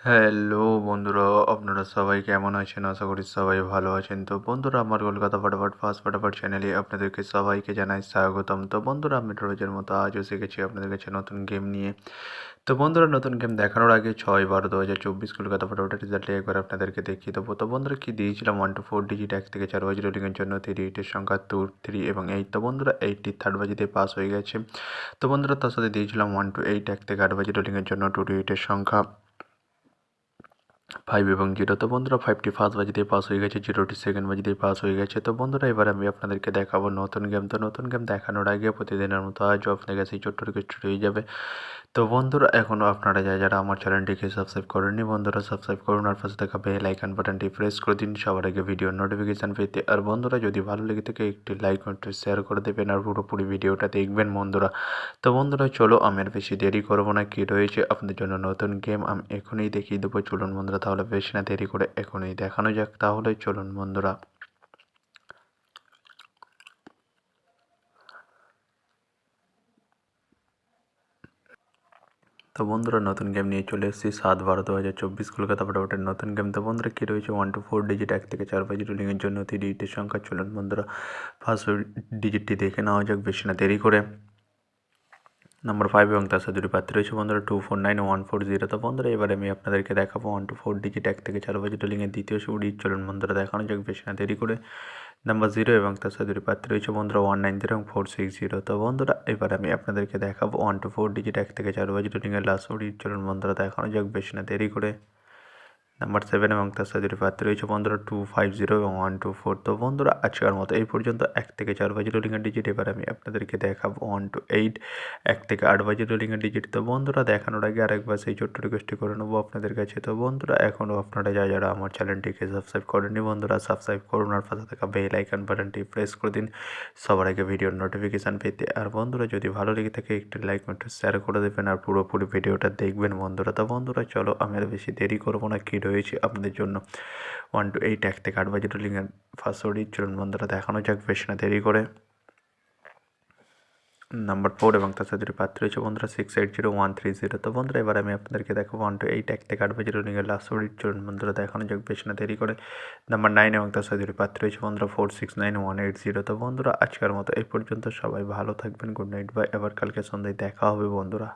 Hello বন্ধুরা, আপনারা সবাই কেমন আছেন? আশা করি সবাই ভালো আছেন। তো বন্ধুরা, আমার কলকাতা ফটাফট ফার্স্ট ফটাফট চ্যানেলে আপনাদেরকে সবাইকে জানাই স্বাগতম। তো বন্ধুরা, আমি রোজের মতো আজও শিখেছি আপনাদের কাছে নতুন গেম নিয়ে। তো বন্ধুরা, নতুন গেম দেখানোর আগে 6/12/2024 কলকাতা ফটাফটের রেজাল্টে একবার আপনাদেরকে দেখিয়ে দেবো। তো বন্ধুরা, কি দিয়েছিলাম 1 to 4 ডিজিট 1 থেকে 4 বাজি রোলিংয়ের জন্য 38 সংখ্যা 2, 3 এবং 8। তো বন্ধুরা, 8টি থার্ড বাজিতে পাস হয়ে গেছে। তো বন্ধুরা, তার সাথে দিয়েছিলাম 1 to 8 1 থেকে 8 বাজি রোলিংয়ের জন্য 2 to 8 সংখ্যা 5 এবং 0। তো বন্ধুরা, 5টি ফার্স্ট বাজিতেই পাস হয়ে গেছে, 0টি সেকেন্ড বাজিতেই পাস হয়ে গেছে। তো বন্ধুরা, এবার আমি আপনাদেরকে দেখাবো নতুন গেম। তো নতুন গেম দেখানোর আগে প্রতিদিনের মতো আজও আপনার কাছে ছোট্ট রিকোয়েস্ট রয়ে যাবে। তো বন্ধুরা, এখনও আপনারা যারা আমার চ্যানেলটিকে সাবস্ক্রাইব করেননি, বন্ধুরা সাবস্ক্রাইব করুন আর পাশে থাকা বেল আইকন বাটনটি প্রেস করে দিন সবার আগে ভিডিওর নোটিফিকেশান পেতে। আর বন্ধুরা, যদি ভালো লেগে থাকে একটি লাইক একটু শেয়ার করে দেবেন আর পুরোপুরি ভিডিওটা দেখবেন বন্ধুরা। তো বন্ধুরা, চলো আমি আর বেশি দেরি করবো না। কী রয়েছে আপনাদের জন্য নতুন গেম আমি এখনই দেখিয়ে দেবো। চলুন বন্ধুরা, তাহলে বেশি না দেরি করে এখনই দেখানো যাক। তাহলে চলুন বন্ধুরা। তো বন্ধুরা, নতুন গেম নিয়ে চলে এসেছি 7/12/2024 কলকাতা ফটাফটের নতুন গেম। তো বন্ধুরা, কী রয়েছে 1 to 4 ডিজিট 1 থেকে 4 বাজি রুলিংয়ের জন্য 3 ডিজিটের সংখ্যা। চলুন বন্ধুরা, ফার্স্ট ডিজিটটি দেখে নেওয়া যাক বেশি না দেরি করে। নাম্বার 5 এবং তার সাথে দুটি প্রার্থী রয়েছে বন্ধুরা 249140। তো বন্ধুরা, এবারে আমি আপনাদেরকে দেখাবো 1 to 4 ডিজিট 1 থেকে 4 বাজি রুলিংয়ের দ্বিতীয় শুভ ডিজিট। চলুন বন্ধুরা, দেখানো যাক বেশি না দেরি করে। নাম্বার 0 এবং তার সাথে দুটি প্রার্থী রয়েছে বন্ধুরা 190 এবং 460। তো বন্ধুরা, এবার আমি আপনাদেরকে দেখাবো 1 to 4 ডিজিট 1 থেকে 4 বাজি রুলিংয়ের লাস্ট ডিজিট। চলুন বন্ধুরা, দেখানো যাক বেশি না দেরি করে। নাম্বার 7 এবং তার সাথে দুটি প্রার্থী রয়েছে বন্ধুরা 250 এবং 124। তো বন্ধুরা, আজকের মতো এই পর্যন্ত 1 থেকে 4 বাজি রোলিংয়ের ডিজিট। এবার আমি আপনাদেরকে দেখাবো 1 to 8 1 থেকে 8 বাজি রোলিংয়ের ডিজিট। তো বন্ধুরা, দেখানোর আগে আরেকবার সেই ছোট্ট রিকোয়েস্টটি করে নেবো আপনাদের কাছে। তো বন্ধুরা, এখনও আপনারা যারা আমার চ্যানেলটিকে সাবস্ক্রাইব করেননি, বন্ধুরা সাবস্ক্রাইব করুন আর পাশে থাকা বেল আইকন বাটনটি প্রেস করে দিন সবার আগে ভিডিওর নোটিফিকেশান পেতে। আর বন্ধুরা, যদি ভালো লেগে থাকে একটি লাইক একটু শেয়ার করে দেবেন আর পুরোপুরি ভিডিওটা দেখবেন বন্ধুরা। তো বন্ধুরা, চলো আমি আর বেশি দেরি করবো না। কী রয়েছে আপনাদের জন্য 1 to 8 1 থেকে 8 বাজি রোলিংয়ের ফার্স্ট ডিজিট। চলুন বন্ধুরা, দেখানো যাক বেশি না দেরি করে। নাম্বার 4 এবং তার সাথে প্রার্থী রয়েছে বন্ধুরা 680130। তো বন্ধুরা, এবার আমি আপনাদেরকে দেখাবো 1 to 8 1 থেকে 8 বাজি রোলিংয়ের লাস্ট ডিজিট। চলুন বন্ধুরা, দেখানো যাক বেশি না দেরি করে। নাম্বার 9 এবং তার সাথে প্রার্থী রয়েছে বন্ধুরা 469180। তো বন্ধুরা, আজকের মতো এই পর্যন্ত। সবাই ভালো থাকবেন। Good night, bye. আবার কালকে সন্ধ্যায় দেখা হবে বন্ধুরা।